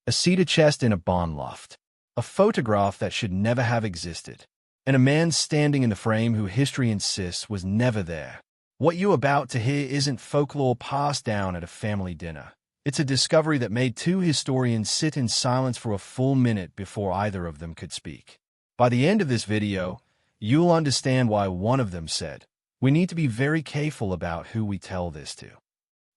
A cedar chest in a barn loft. A photograph that should never have existed. And a man standing in the frame who history insists was never there. What you're about to hear isn't folklore passed down at a family dinner. It's a discovery that made two historians sit in silence for a full minute before either of them could speak. By the end of this video, you'll understand why one of them said, "We need to be very careful about who we tell this to."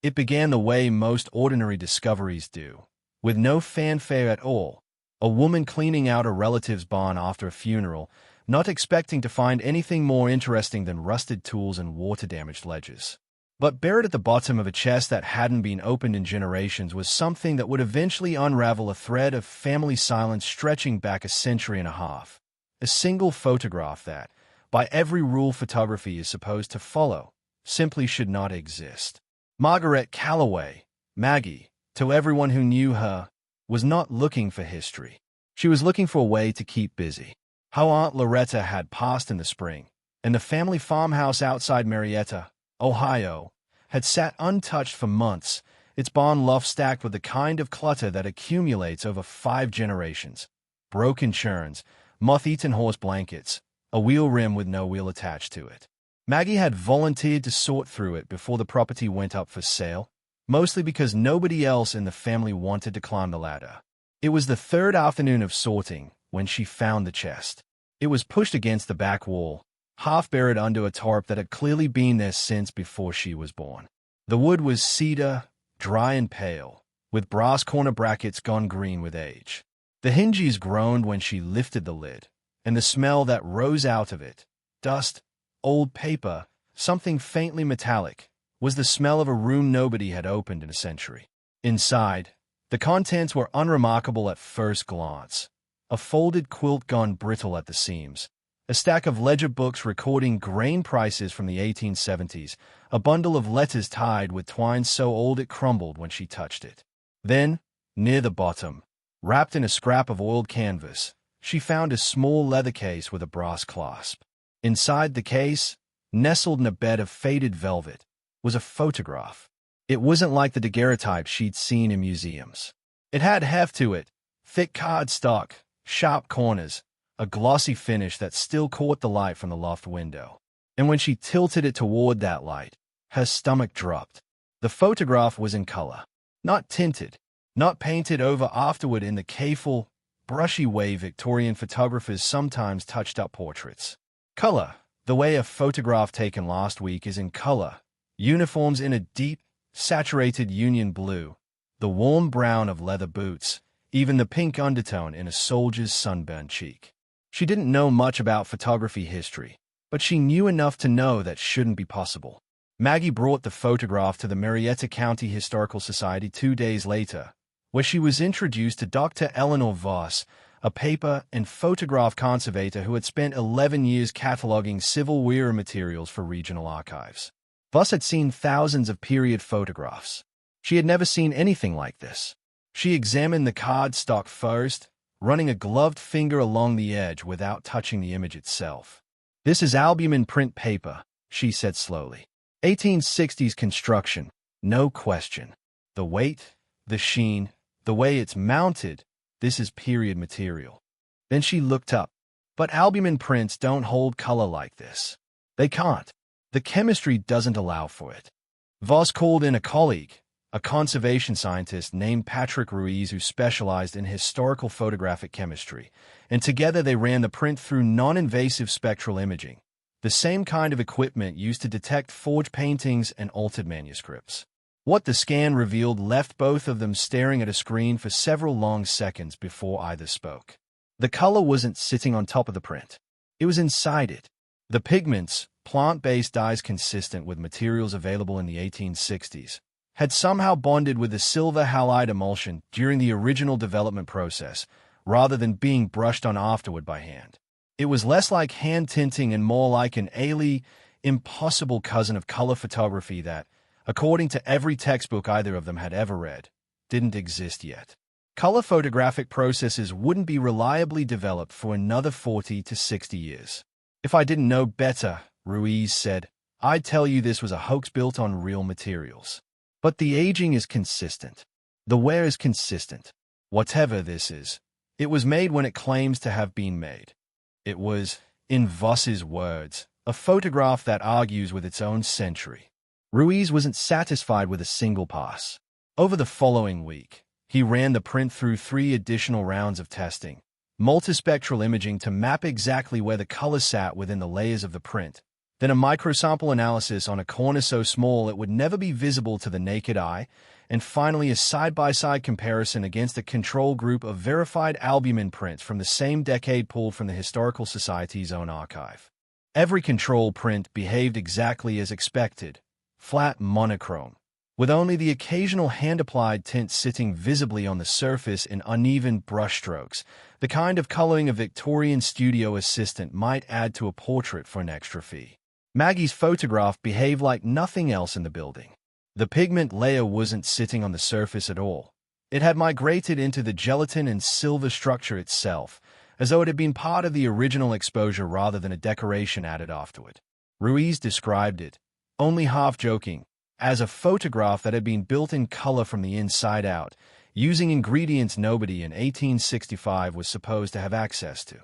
It began the way most ordinary discoveries do, with no fanfare at all. A woman cleaning out a relative's barn after a funeral, not expecting to find anything more interesting than rusted tools and water-damaged ledges. But buried at the bottom of a chest that hadn't been opened in generations was something that would eventually unravel a thread of family silence stretching back a century and a half. A single photograph that, by every rule photography is supposed to follow, simply should not exist. Margaret Calloway, Maggie, to everyone who knew her, was not looking for history. She was looking for a way to keep busy. Her Aunt Loretta had passed in the spring, and the family farmhouse outside Marietta, Ohio, had sat untouched for months, its barn loft stacked with the kind of clutter that accumulates over 5 generations. Broken churns, moth-eaten horse blankets, a wheel rim with no wheel attached to it. Maggie had volunteered to sort through it before the property went up for sale, mostly because nobody else in the family wanted to climb the ladder. It was the third afternoon of sorting when she found the chest. It was pushed against the back wall, half buried under a tarp that had clearly been there since before she was born. The wood was cedar, dry and pale, with brass corner brackets gone green with age. The hinges groaned when she lifted the lid, and the smell that rose out of it, dust, old paper, something faintly metallic, was the smell of a room nobody had opened in a century. Inside, the contents were unremarkable at first glance. A folded quilt gone brittle at the seams, a stack of ledger books recording grain prices from the 1870s, a bundle of letters tied with twine so old it crumbled when she touched it. Then, near the bottom, wrapped in a scrap of oiled canvas, she found a small leather case with a brass clasp. Inside the case, nestled in a bed of faded velvet, was a photograph. It wasn't like the daguerreotype she'd seen in museums. It had heft to it, thick cardstock, sharp corners, a glossy finish that still caught the light from the loft window. And when she tilted it toward that light, her stomach dropped. The photograph was in color, not tinted, not painted over afterward in the careful, brushy way Victorian photographers sometimes touched up portraits. Color, the way a photograph taken last week is in color, uniforms in a deep, saturated union blue, the warm brown of leather boots, even the pink undertone in a soldier's sunburned cheek. She didn't know much about photography history, but she knew enough to know that shouldn't be possible. Maggie brought the photograph to the Marietta County Historical Society 2 days later, where she was introduced to Dr. Eleanor Voss, a paper and photograph conservator who had spent 11 years cataloging Civil War materials for regional archives. Voss had seen thousands of period photographs. She had never seen anything like this. She examined the cardstock first, running a gloved finger along the edge without touching the image itself. "This is albumen print paper," she said slowly. "1860s construction, no question. The weight, the sheen, the way it's mounted, this is period material." Then she looked up. "But albumen prints don't hold color like this. They can't. The chemistry doesn't allow for it." Voss called in a colleague, a conservation scientist named Patrick Ruiz who specialized in historical photographic chemistry, and together they ran the print through non-invasive spectral imaging, the same kind of equipment used to detect forged paintings and altered manuscripts. What the scan revealed left both of them staring at a screen for several long seconds before either spoke. The color wasn't sitting on top of the print. It was inside it. The pigments, plant-based dyes consistent with materials available in the 1860s, had somehow bonded with the silver halide emulsion during the original development process, rather than being brushed on afterward by hand. It was less like hand tinting and more like an alien, impossible cousin of color photography that, according to every textbook either of them had ever read, didn't exist yet. Color photographic processes wouldn't be reliably developed for another 40 to 60 years. "If I didn't know better," Ruiz said, "I'd tell you this was a hoax built on real materials. But the aging is consistent. The wear is consistent. Whatever this is, it was made when it claims to have been made. It was, in Voss's words, a photograph that argues with its own century. Ruiz wasn't satisfied with a single pass. Over the following week, he ran the print through 3 additional rounds of testing, multispectral imaging to map exactly where the color sat within the layers of the print, then a microsample analysis on a corner so small it would never be visible to the naked eye, and finally a side-by-side comparison against a control group of verified albumin prints from the same decade pulled from the Historical Society's own archive. Every control print behaved exactly as expected, flat monochrome, with only the occasional hand-applied tint sitting visibly on the surface in uneven brushstrokes, the kind of coloring a Victorian studio assistant might add to a portrait for an extra fee. Maggie's photograph behaved like nothing else in the building. The pigment layer wasn't sitting on the surface at all. It had migrated into the gelatin and silver structure itself, as though it had been part of the original exposure rather than a decoration added afterward. Ruiz described it, only half-joking, as a photograph that had been built in color from the inside out, using ingredients nobody in 1865 was supposed to have access to.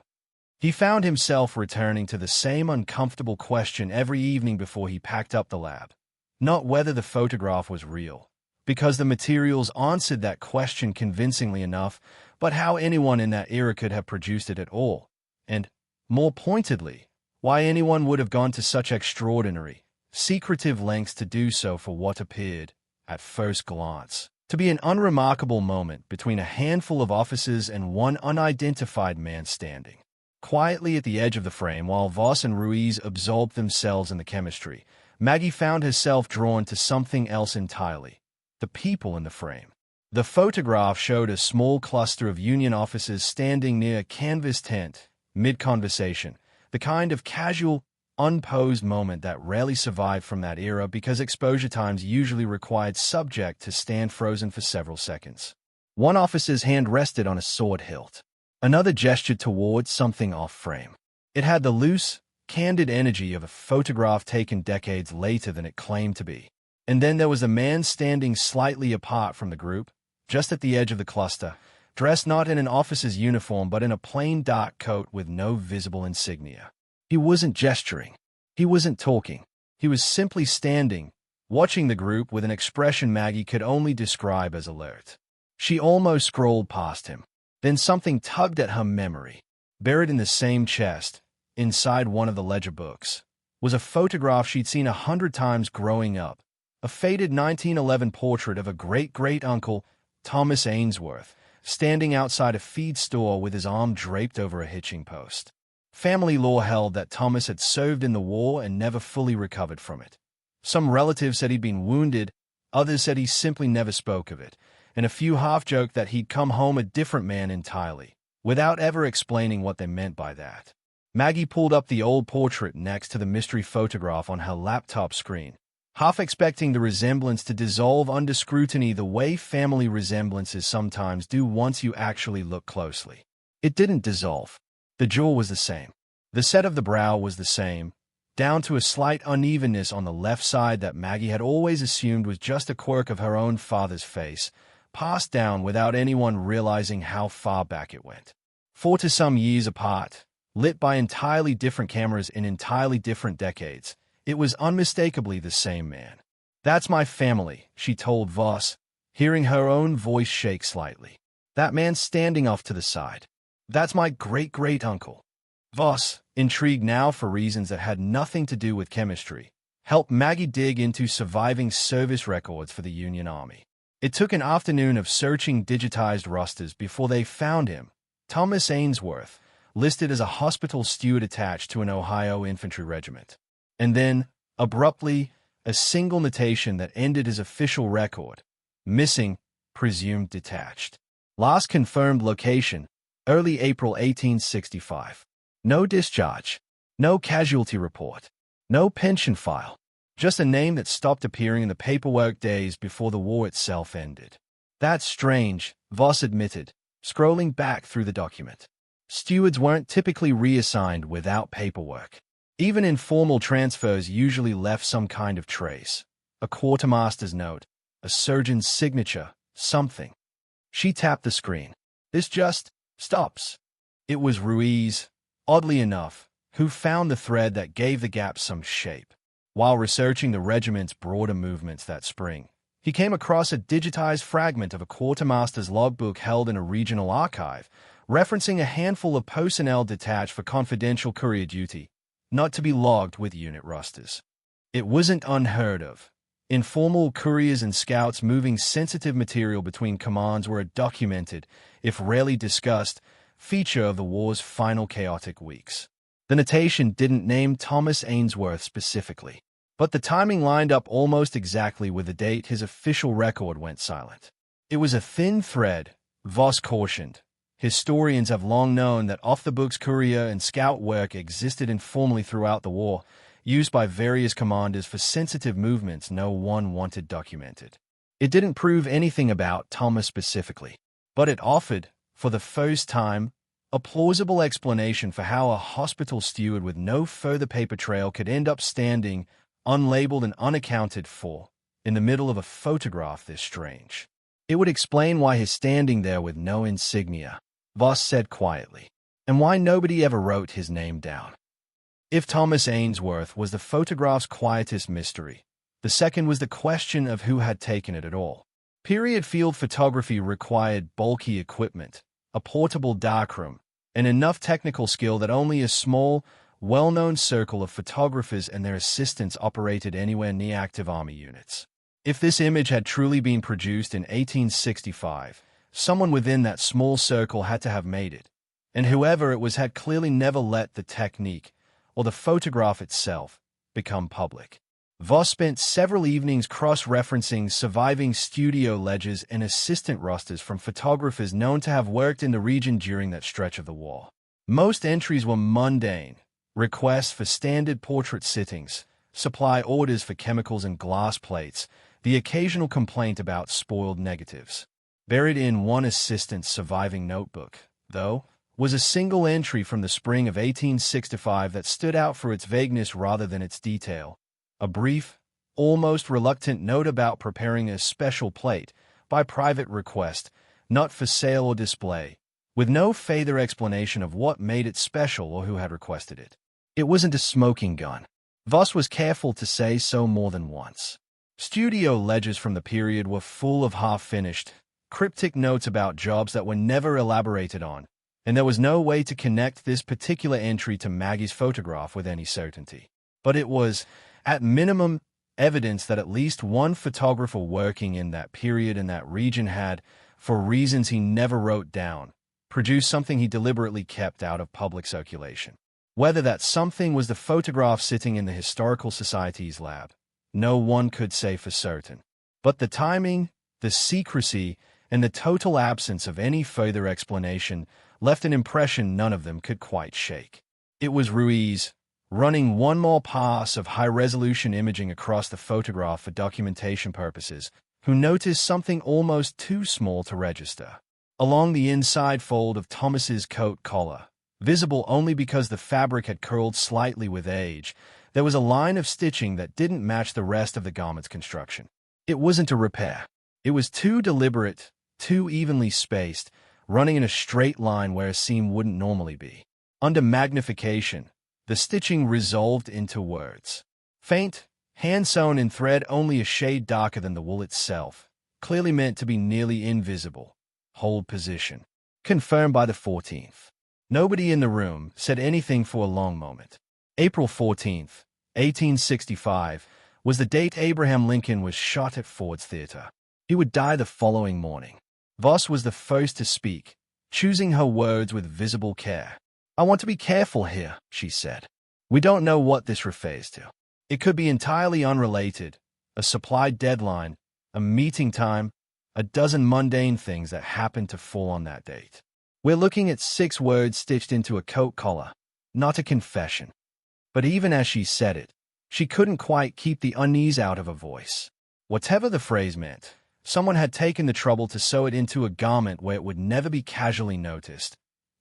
He found himself returning to the same uncomfortable question every evening before he packed up the lab. Not whether the photograph was real, because the materials answered that question convincingly enough, but how anyone in that era could have produced it at all, and, more pointedly, why anyone would have gone to such extraordinary, secretive lengths to do so for what appeared, at first glance, to be an unremarkable moment between a handful of officers and one unidentified man standing quietly at the edge of the frame while Voss and Ruiz absorbed themselves in the chemistry. Maggie found herself drawn to something else entirely, the people in the frame. The photograph showed a small cluster of Union officers standing near a canvas tent, mid-conversation, the kind of casual, unposed moment that rarely survived from that era because exposure times usually required subject to stand frozen for several seconds. One officer's hand rested on a sword hilt. Another gestured towards something off-frame. It had the loose, candid energy of a photograph taken decades later than it claimed to be. And then there was a man standing slightly apart from the group, just at the edge of the cluster, dressed not in an officer's uniform but in a plain dark coat with no visible insignia. He wasn't gesturing. He wasn't talking. He was simply standing, watching the group with an expression Maggie could only describe as alert. She almost scrolled past him. Then something tugged at her memory. Buried in the same chest, inside one of the ledger books, was a photograph she'd seen 100 times growing up, a faded 1911 portrait of a great-great-uncle, Thomas Ainsworth, standing outside a feed store with his arm draped over a hitching post. Family lore held that Thomas had served in the war and never fully recovered from it. Some relatives said he'd been wounded, others said he simply never spoke of it, and a few half-joked that he'd come home a different man entirely, without ever explaining what they meant by that. Maggie pulled up the old portrait next to the mystery photograph on her laptop screen, half expecting the resemblance to dissolve under scrutiny the way family resemblances sometimes do once you actually look closely. It didn't dissolve. The jaw was the same. The set of the brow was the same, down to a slight unevenness on the left side that Maggie had always assumed was just a quirk of her own father's face, passed down without anyone realizing how far back it went. 4 to some years apart, lit by entirely different cameras in entirely different decades, it was unmistakably the same man. "That's my family," she told Voss, hearing her own voice shake slightly. "That man standing off to the side. That's my great-great-uncle." Voss, intrigued now for reasons that had nothing to do with chemistry, helped Maggie dig into surviving service records for the Union Army. It took an afternoon of searching digitized rosters before they found him, Thomas Ainsworth, listed as a hospital steward attached to an Ohio infantry regiment. And then, abruptly, a single notation that ended his official record: missing, presumed detached. Last confirmed location, early April 1865. No discharge. No casualty report. No pension file. Just a name that stopped appearing in the paperwork days before the war itself ended. "That's strange," Voss admitted, scrolling back through the document. Stewards weren't typically reassigned without paperwork. Even informal transfers usually left some kind of trace. A quartermaster's note, a surgeon's signature, something. She tapped the screen. This just stops. It was Ruiz, oddly enough, who found the thread that gave the gap some shape. While researching the regiment's broader movements that spring, he came across a digitized fragment of a quartermaster's logbook held in a regional archive, referencing a handful of personnel detached for confidential courier duty, not to be logged with unit rosters. It wasn't unheard of. Informal couriers and scouts moving sensitive material between commands were a documented, if rarely discussed, feature of the war's final chaotic weeks. The notation didn't name Thomas Ainsworth specifically, but the timing lined up almost exactly with the date his official record went silent. It was a thin thread, Voss cautioned. Historians have long known that off-the-books courier and scout work existed informally throughout the war, used by various commanders for sensitive movements no one wanted documented. It didn't prove anything about Thomas specifically, but it offered, for the first time, a plausible explanation for how a hospital steward with no further paper trail could end up standing, unlabeled and unaccounted for, in the middle of a photograph this strange. It would explain why he's standing there with no insignia, Voss said quietly, and why nobody ever wrote his name down. If Thomas Ainsworth was the photograph's quietest mystery, the second was the question of who had taken it at all. Period field photography required bulky equipment, a portable darkroom, and enough technical skill that only a small, well-known circle of photographers and their assistants operated anywhere near active army units. If this image had truly been produced in 1865, someone within that small circle had to have made it, and whoever it was had clearly never let the technique, or the photograph itself, become public. Voss spent several evenings cross-referencing surviving studio ledgers and assistant rosters from photographers known to have worked in the region during that stretch of the war. Most entries were mundane: requests for standard portrait sittings, supply orders for chemicals and glass plates, the occasional complaint about spoiled negatives. Buried in one assistant's surviving notebook, though, was a single entry from the spring of 1865 that stood out for its vagueness rather than its detail. A brief, almost reluctant note about preparing a special plate, by private request, not for sale or display, with no further explanation of what made it special or who had requested it. It wasn't a smoking gun. Voss was careful to say so more than once. Studio ledgers from the period were full of half-finished, cryptic notes about jobs that were never elaborated on, and there was no way to connect this particular entry to Maggie's photograph with any certainty. But it was, at minimum, evidence that at least one photographer working in that period in that region had, for reasons he never wrote down, produced something he deliberately kept out of public circulation. Whether that something was the photograph sitting in the Historical Society's lab, no one could say for certain. But the timing, the secrecy, and the total absence of any further explanation left an impression none of them could quite shake. It was Ruiz, running one more pass of high-resolution imaging across the photograph for documentation purposes, who noticed something almost too small to register. Along the inside fold of Thomas's coat collar, visible only because the fabric had curled slightly with age, there was a line of stitching that didn't match the rest of the garment's construction. It wasn't a repair. It was too deliberate, too evenly spaced, running in a straight line where a seam wouldn't normally be. Under magnification, the stitching resolved into words. Faint, hand-sewn in thread only a shade darker than the wool itself, clearly meant to be nearly invisible. Hold position. Confirmed by the 14th. Nobody in the room said anything for a long moment. April 14th, 1865, was the date Abraham Lincoln was shot at Ford's Theater. He would die the following morning. Voss was the first to speak, choosing her words with visible care. "I want to be careful here," she said. "We don't know what this refers to. It could be entirely unrelated, a supply deadline, a meeting time, a dozen mundane things that happened to fall on that date. We're looking at 6 words stitched into a coat collar, not a confession." But even as she said it, she couldn't quite keep the unease out of her voice. Whatever the phrase meant, someone had taken the trouble to sew it into a garment where it would never be casually noticed,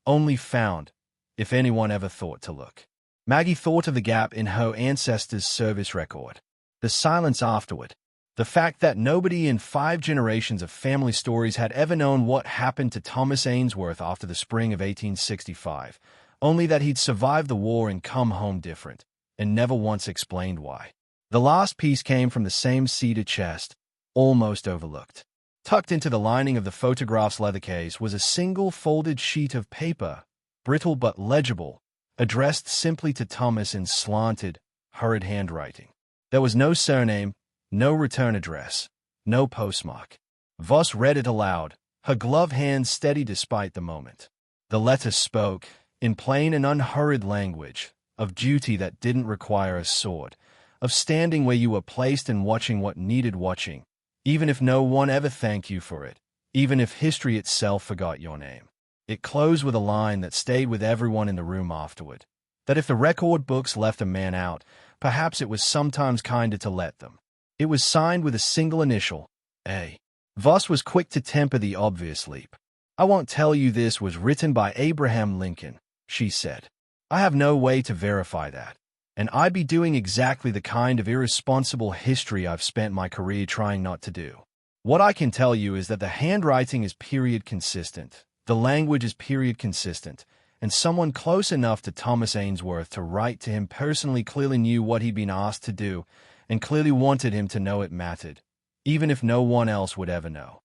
only found, if anyone ever thought to look. Maggie thought of the gap in her ancestor's service record. The silence afterward. The fact that nobody in 5 generations of family stories had ever known what happened to Thomas Ainsworth after the spring of 1865, only that he'd survived the war and come home different, and never once explained why. The last piece came from the same cedar chest, almost overlooked. Tucked into the lining of the photograph's leather case was a single folded sheet of paper, brittle but legible, addressed simply to Thomas in slanted, hurried handwriting. There was no surname, no return address, no postmark. Voss read it aloud, her gloved hand steady despite the moment. The letter spoke, in plain and unhurried language, of duty that didn't require a sword, of standing where you were placed and watching what needed watching, even if no one ever thanked you for it, even if history itself forgot your name. It closed with a line that stayed with everyone in the room afterward, that if the record books left a man out, perhaps it was sometimes kinder to let them. It was signed with a single initial, A. Voss was quick to temper the obvious leap. "I won't tell you this was written by Abraham Lincoln," she said. "I have no way to verify that, and I'd be doing exactly the kind of irresponsible history I've spent my career trying not to do. What I can tell you is that the handwriting is period consistent, the language is period consistent, and someone close enough to Thomas Ainsworth to write to him personally clearly knew what he'd been asked to do, and clearly wanted him to know it mattered, even if no one else would ever know."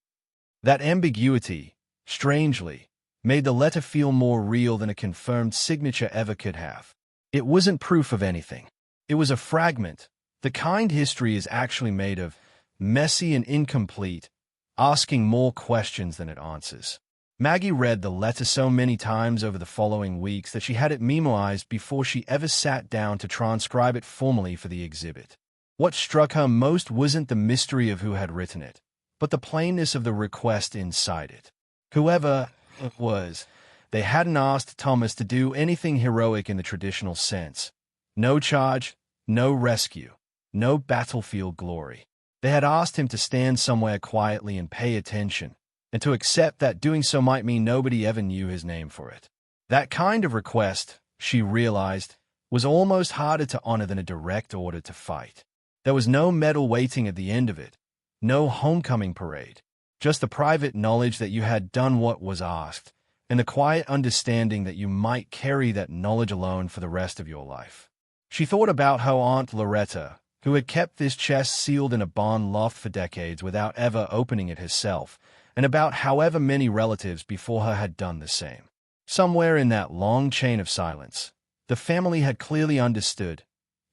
That ambiguity, strangely, made the letter feel more real than a confirmed signature ever could have. It wasn't proof of anything. It was a fragment, the kind history is actually made of, messy and incomplete, asking more questions than it answers. Maggie read the letter so many times over the following weeks that she had it memorized before she ever sat down to transcribe it formally for the exhibit. What struck her most wasn't the mystery of who had written it, but the plainness of the request inside it. Whoever it was, they hadn't asked Thomas to do anything heroic in the traditional sense. No charge, no rescue, no battlefield glory. They had asked him to stand somewhere quietly and pay attention, and to accept that doing so might mean nobody ever knew his name for it. That kind of request, she realized, was almost harder to honor than a direct order to fight. There was no medal waiting at the end of it, no homecoming parade, just the private knowledge that you had done what was asked, and the quiet understanding that you might carry that knowledge alone for the rest of your life. She thought about her Aunt Loretta, who had kept this chest sealed in a barn loft for decades without ever opening it herself, and about however many relatives before her had done the same. Somewhere in that long chain of silence, the family had clearly understood,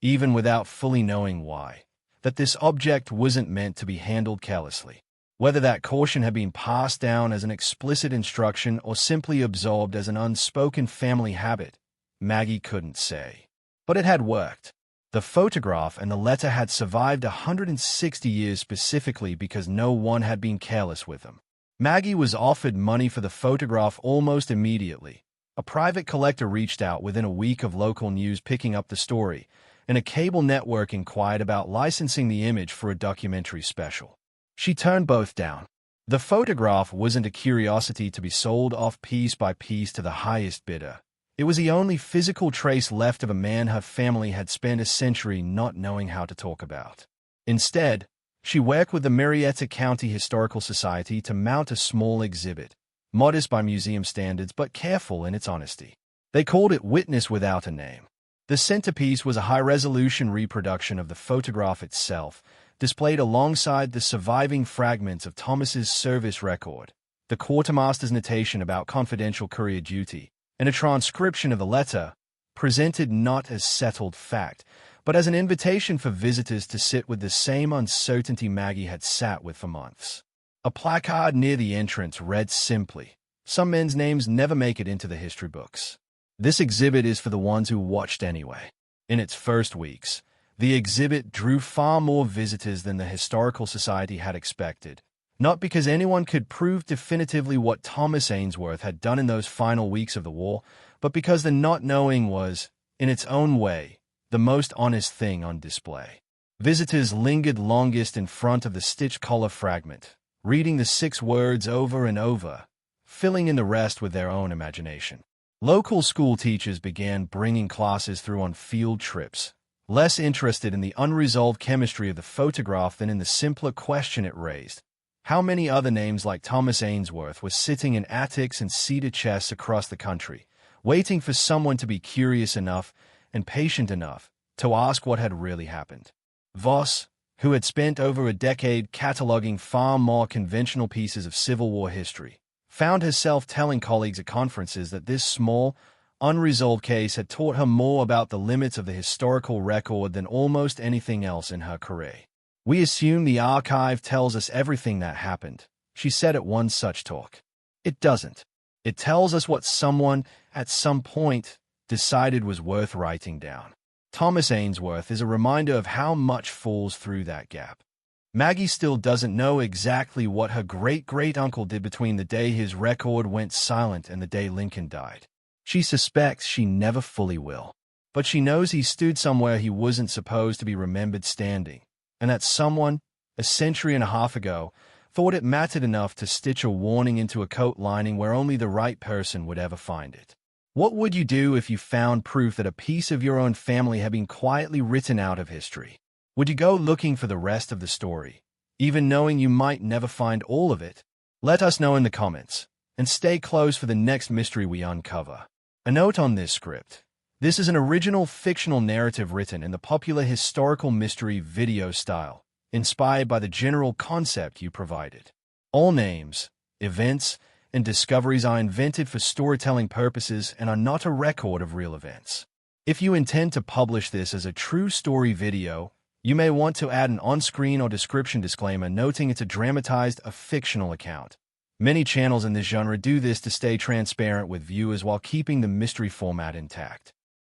even without fully knowing why, that this object wasn't meant to be handled carelessly. Whether that caution had been passed down as an explicit instruction or simply absorbed as an unspoken family habit, Maggie couldn't say. But it had worked. The photograph and the letter had survived 160 years specifically because no one had been careless with them. Maggie was offered money for the photograph almost immediately. A private collector reached out within a week of local news picking up the story, and a cable network inquired about licensing the image for a documentary special. She turned both down. The photograph wasn't a curiosity to be sold off piece by piece to the highest bidder. It was the only physical trace left of a man her family had spent a century not knowing how to talk about. Instead, she worked with the Marietta County Historical Society to mount a small exhibit, modest by museum standards but careful in its honesty. They called it Witness Without a Name. The centerpiece was a high-resolution reproduction of the photograph itself, displayed alongside the surviving fragments of Thomas's service record, the quartermaster's notation about confidential courier duty, and a transcription of the letter, presented not as settled fact, but as an invitation for visitors to sit with the same uncertainty Maggie had sat with for months. A placard near the entrance read simply, "Some men's names never make it into the history books. This exhibit is for the ones who watched anyway." In its first weeks, the exhibit drew far more visitors than the Historical Society had expected, not because anyone could prove definitively what Thomas Ainsworth had done in those final weeks of the war, but because the not knowing was, in its own way, the most honest thing on display. Visitors lingered longest in front of the stitched collar fragment, reading the 6 words over and over, filling in the rest with their own imagination. Local school teachers began bringing classes through on field trips, less interested in the unresolved chemistry of the photograph than in the simpler question it raised. How many other names like Thomas Ainsworth were sitting in attics and cedar chests across the country, waiting for someone to be curious enough and patient enough to ask what had really happened? Voss, who had spent over a decade cataloging far more conventional pieces of Civil War history, found herself telling colleagues at conferences that this small, unresolved case had taught her more about the limits of the historical record than almost anything else in her career. "We assume the archive tells us everything that happened," she said at one such talk. "It doesn't. It tells us what someone, at some point, decided was worth writing down." Thomas Ainsworth is a reminder of how much falls through that gap. Maggie still doesn't know exactly what her great-great-uncle did between the day his record went silent and the day Lincoln died. She suspects she never fully will. But she knows he stood somewhere he wasn't supposed to be remembered standing, and that someone, a century and a half ago, thought it mattered enough to stitch a warning into a coat lining where only the right person would ever find it. What would you do if you found proof that a piece of your own family had been quietly written out of history? Would you go looking for the rest of the story, even knowing you might never find all of it? Let us know in the comments, and stay close for the next mystery we uncover. A note on this script. This is an original fictional narrative written in the popular historical mystery video style, inspired by the general concept you provided. All names, events, and discoveries are invented for storytelling purposes and are not a record of real events. If you intend to publish this as a true story video, you may want to add an on-screen or description disclaimer noting it's a dramatized, fictional account. Many channels in this genre do this to stay transparent with viewers while keeping the mystery format intact.